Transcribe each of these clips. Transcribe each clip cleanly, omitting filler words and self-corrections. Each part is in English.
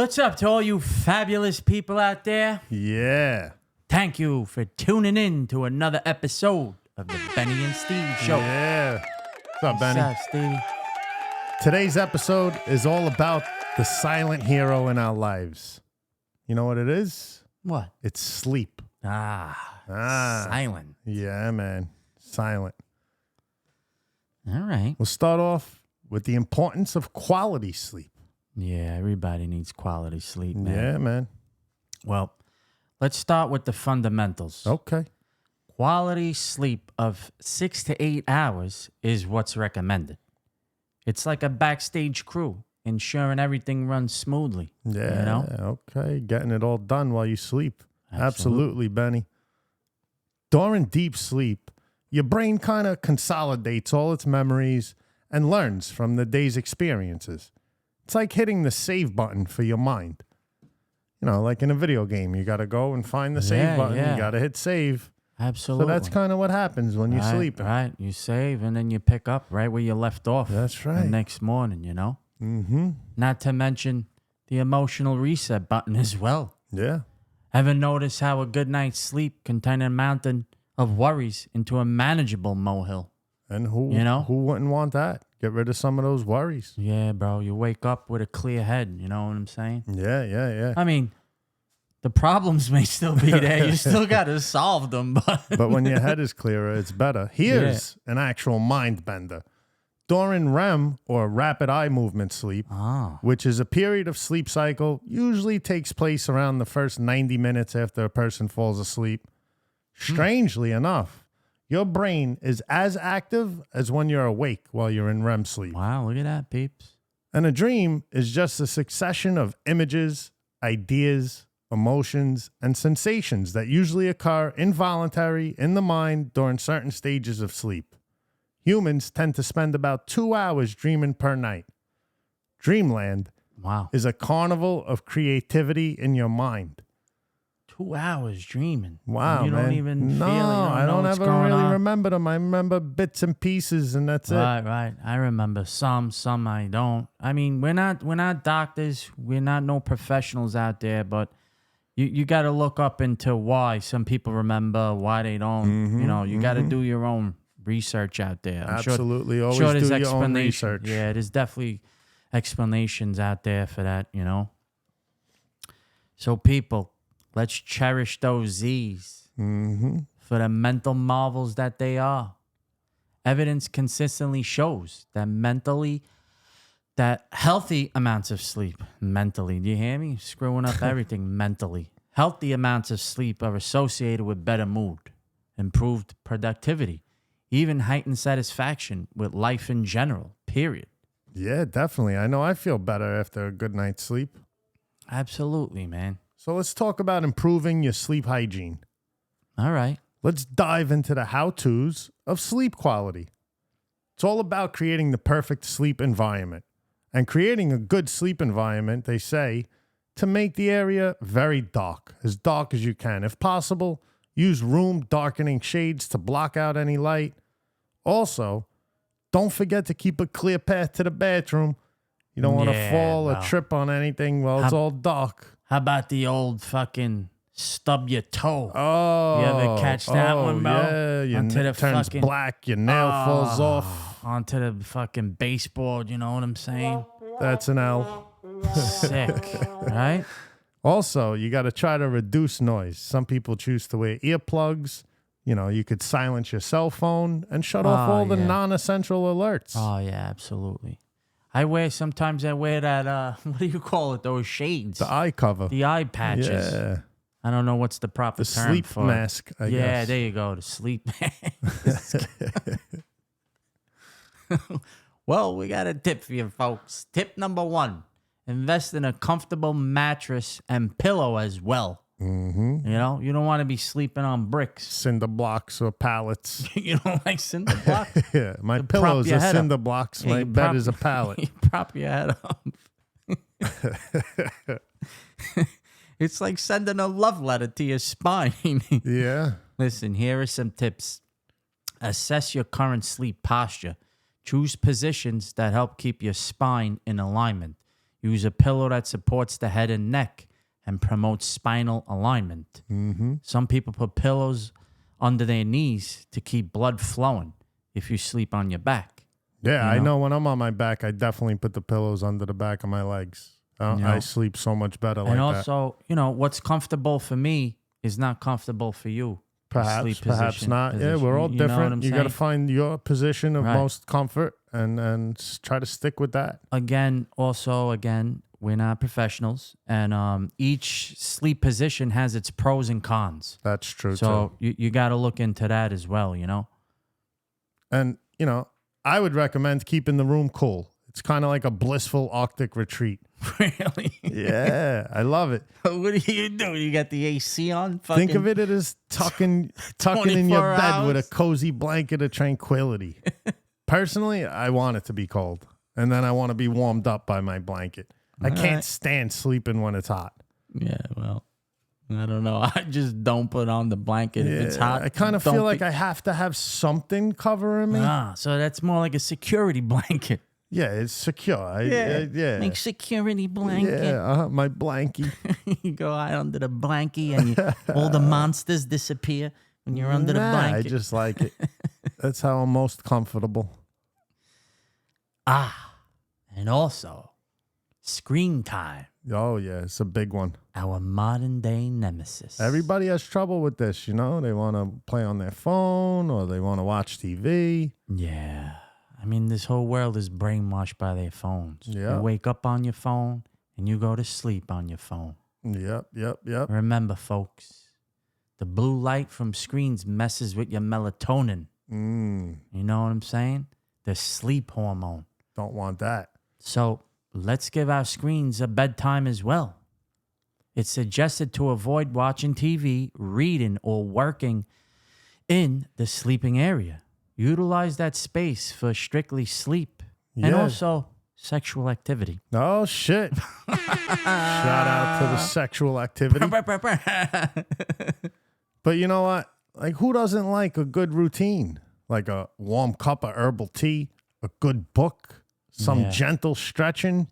What's up to all you fabulous people out there? Yeah. Thank you for tuning in to another episode of the Benny and Steve Show. Yeah. What's up, Benny? What's up, Stevie? Today's episode is all about the silent hero in our lives. You know what it is? What? It's sleep. Silent. Yeah, man. Silent. All right. We'll start off with the importance of quality sleep. Yeah, everybody needs quality sleep, man. Yeah, man. Well, let's start with the fundamentals. Okay. Quality sleep of 6 to 8 hours is what's recommended. It's like a backstage crew, ensuring everything runs smoothly. Yeah. You know? Okay. Getting it all done while you sleep. Absolutely, Benny. During deep sleep, your brain kind of consolidates all its memories and learns from the day's experiences. It's like hitting the save button for your mind. You know, like in a video game, you got to go and find the save button. Yeah. You got to hit save. Absolutely. So that's kind of what happens when you're sleeping. Right. You save and then you pick up right where you left off. That's right. The next morning, you know? Mm-hmm. Not to mention the emotional reset button as well. Yeah. Ever notice how a good night's sleep can turn a mountain of worries into a manageable molehill? And who wouldn't want that? Get rid of some of those worries. Yeah, bro. You wake up with a clear head. You know what I'm saying? Yeah. I mean, the problems may still be there. You still got to solve them. But when your head is clearer, it's better. Here's an actual mind bender. During REM, or rapid eye movement sleep, which is a period of sleep cycle, usually takes place around the first 90 minutes after a person falls asleep. Strangely enough, your brain is as active as when you're awake while you're in REM sleep. Wow, look at that, peeps. And a dream is just a succession of images, ideas, emotions, and sensations that usually occur involuntary in the mind during certain stages of sleep. Humans tend to spend about 2 hours dreaming per night. Dreamland is a carnival of creativity in your mind. 2 hours dreaming. Wow, you man. don't even feel it. I don't ever really remember them. I remember bits and pieces, and that's it. Right. I remember some I don't. I mean, we're not doctors. We're not no professionals out there, but you got to look up into why some people remember, why they don't. You know, you got to do your own research out there. Absolutely. Always do your own research. Yeah, there's definitely explanations out there for that, you know. So people, let's cherish those Z's for the mental marvels that they are. Evidence consistently shows that healthy amounts of sleep mentally, do you hear me? Screwing up everything mentally. Healthy amounts of sleep are associated with better mood, improved productivity, even heightened satisfaction with life in general, period. Yeah, definitely. I know I feel better after a good night's sleep. Absolutely, man. So let's talk about improving your sleep hygiene. All right. Let's dive into the how-tos of sleep quality. It's all about creating the perfect sleep environment. And creating a good sleep environment, they say, to make the area very dark as you can. If possible, use room darkening shades to block out any light. Also, don't forget to keep a clear path to the bathroom. You don't want to fall or trip on anything while it's all dark. How about the old fucking stub your toe? Oh. You ever catch that one, bro? Yeah, your nail turns black, your nail falls off. Onto the fucking baseboard, you know what I'm saying? That's an L. Sick, right? Also, you got to try to reduce noise. Some people choose to wear earplugs. You know, you could silence your cell phone and shut off all the non-essential alerts. Oh, yeah, absolutely. Sometimes I wear that, what do you call it, those shades? The eye cover. The eye patches. Yeah. I don't know what's the proper term sleep for it. mask, I guess. Yeah, there you go, the sleep mask. Well, we got a tip for you folks. Tip number 1, invest in a comfortable mattress and pillow as well. You know, you don't want to be sleeping on bricks. Cinder blocks or pallets. You don't like cinder blocks? Yeah, my pillow's a cinder blocks. My bed is a pallet. You prop your head up. It's like sending a love letter to your spine. Yeah. Listen, here are some tips. Assess your current sleep posture. Choose positions that help keep your spine in alignment. Use a pillow that supports the head and neck and promotes spinal alignment. Mm-hmm. Some people put pillows under their knees to keep blood flowing if you sleep on your back. Yeah, I know when I'm on my back, I definitely put the pillows under the back of my legs. I sleep so much better like that. And also, what's comfortable for me is not comfortable for you. Perhaps not. Yeah, we're all different. You got to find your position of most comfort and try to stick with that. Again, we're not professionals, and each sleep position has its pros and cons. That's true, so you got to look into that as well, And, I would recommend keeping the room cool. It's kind of like a blissful Arctic retreat. Really? Yeah, I love it. What do? You got the AC on? Think of it as tucking in your bed with a cozy blanket of tranquility. Personally, I want it to be cold, and then I want to be warmed up by my blanket. I can't stand sleeping when it's hot. Yeah, well, I don't know. I just don't put on the blanket if it's hot. I kind of feel like I have to have something covering me. So that's more like a security blanket. Yeah, it's secure. Yeah. Like security blanket. Yeah, my blankie. You go out under the blankie and all the monsters disappear when you're under the blanket. I just like it. That's how I'm most comfortable. And also, screen time. Oh, yeah, it's a big one. Our modern day nemesis. Everybody has trouble with this, They want to play on their phone or they want to watch TV. Yeah. I mean, this whole world is brainwashed by their phones. Yeah. You wake up on your phone and you go to sleep on your phone. Yep. Remember, folks, the blue light from screens messes with your melatonin. You know what I'm saying? The sleep hormone. Don't want that. So let's give our screens a bedtime as well. It's suggested to avoid watching TV, reading, or working in the sleeping area. Utilize that space for strictly sleep and also sexual activity. Oh, shit. Shout out to the sexual activity. But you know what? Like, who doesn't like a good routine? Like a warm cup of herbal tea, a good book, some gentle stretching.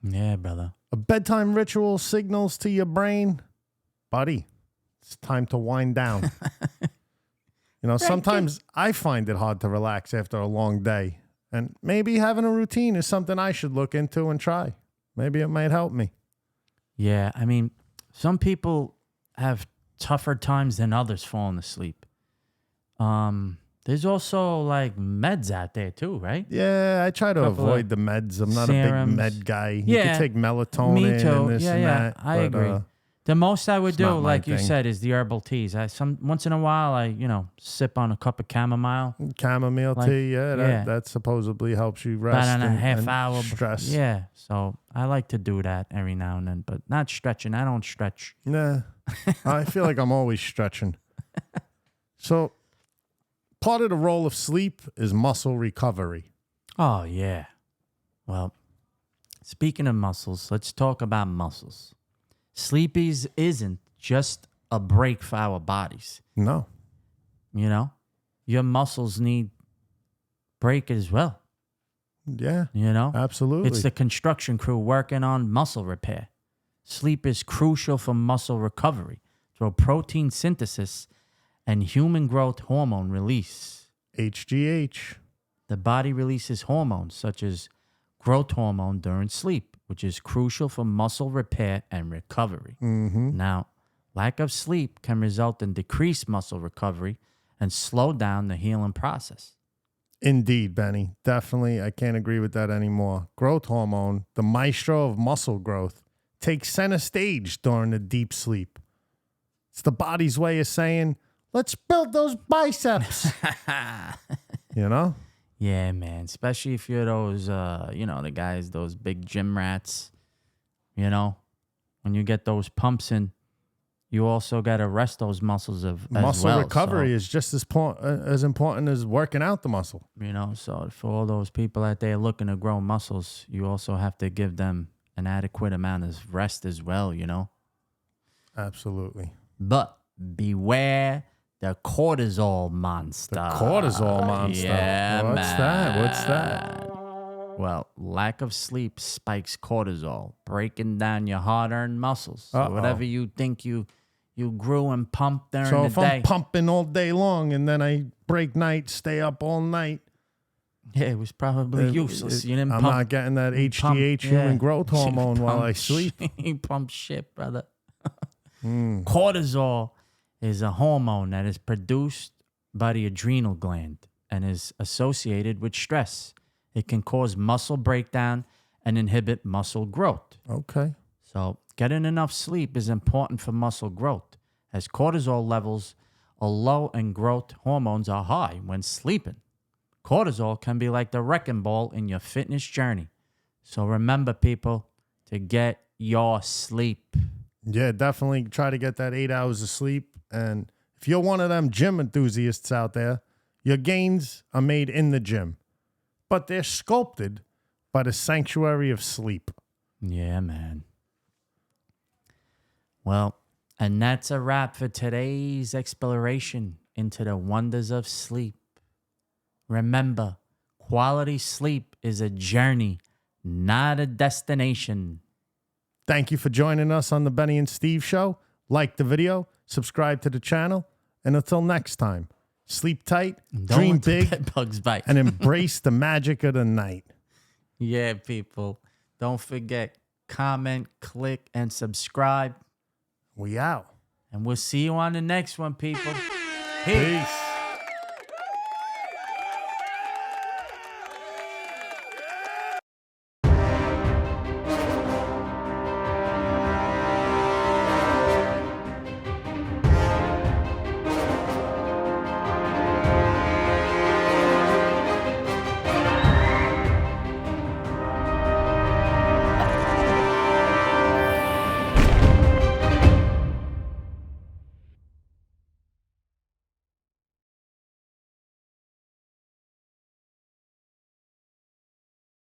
Yeah, brother. A bedtime ritual signals to your brain, buddy, it's time to wind down. Sometimes I find it hard to relax after a long day. And maybe having a routine is something I should look into and try. Maybe it might help me. Yeah, I mean, some people have tougher times than others falling asleep. There's also like meds out there too, right? Yeah, I try to avoid the meds. I'm not a big med guy. You can take melatonin me too. and this and that. I agree. The most I would do, like you thing. said, is the herbal teas. Once in a while, I sip on a cup of chamomile. Chamomile tea, that supposedly helps you rest about a half hour stress. Yeah, so I like to do that every now and then, but not stretching. I don't stretch. Nah, I feel like I'm always stretching. So, part of the role of sleep is muscle recovery. Oh yeah. Well, speaking of muscles, let's talk about muscles. Sleepies isn't just a break for our bodies. No. Your muscles need break as well. Yeah. Absolutely. It's the construction crew working on muscle repair. Sleep is crucial for muscle recovery through protein synthesis and human growth hormone release. HGH. The body releases hormones such as growth hormone during sleep, which is crucial for muscle repair and recovery. Now, lack of sleep can result in decreased muscle recovery and slow down the healing process. Indeed, Benny. Definitely, I can't agree with that anymore. Growth hormone, the maestro of muscle growth, takes center stage during the deep sleep. It's the body's way of saying, let's build those biceps. Yeah, man. Especially if you're those, the guys, those big gym rats. When you get those pumps in, you also got to rest those muscles muscle recovery is just as important as working out the muscle. So for all those people out there looking to grow muscles, you also have to give them an adequate amount of rest as well. Absolutely. But beware the cortisol monster. The cortisol monster. Yeah, What's that? Well, lack of sleep spikes cortisol, breaking down your hard-earned muscles. So whatever you think you grew and pumped during So the if day. I'm pumping all day long and then I break night, stay up all night, Yeah, it was probably useless. You didn't I'm pump. not getting that you pump- HGH, human yeah. growth You hormone, while I pump sleep. You pump shit, brother. Cortisol is a hormone that is produced by the adrenal gland and is associated with stress. It can cause muscle breakdown and inhibit muscle growth. Okay. So getting enough sleep is important for muscle growth, as cortisol levels are low and growth hormones are high when sleeping. Cortisol can be like the wrecking ball in your fitness journey. So remember, people, to get your sleep. Yeah, definitely try to get that 8 hours of sleep. And if you're one of them gym enthusiasts out there, your gains are made in the gym, but they're sculpted by the sanctuary of sleep. Yeah, man. Well, and that's a wrap for today's exploration into the wonders of sleep. Remember, quality sleep is a journey, not a destination. Thank you for joining us on the Benny and Steve Show. Like the video, subscribe to the channel, and until next time, sleep tight, dream let the big, bed bugs bite. and embrace the magic of the night. Yeah, people. Don't forget, comment, click, and subscribe. We out. And we'll see you on the next one, people. Peace.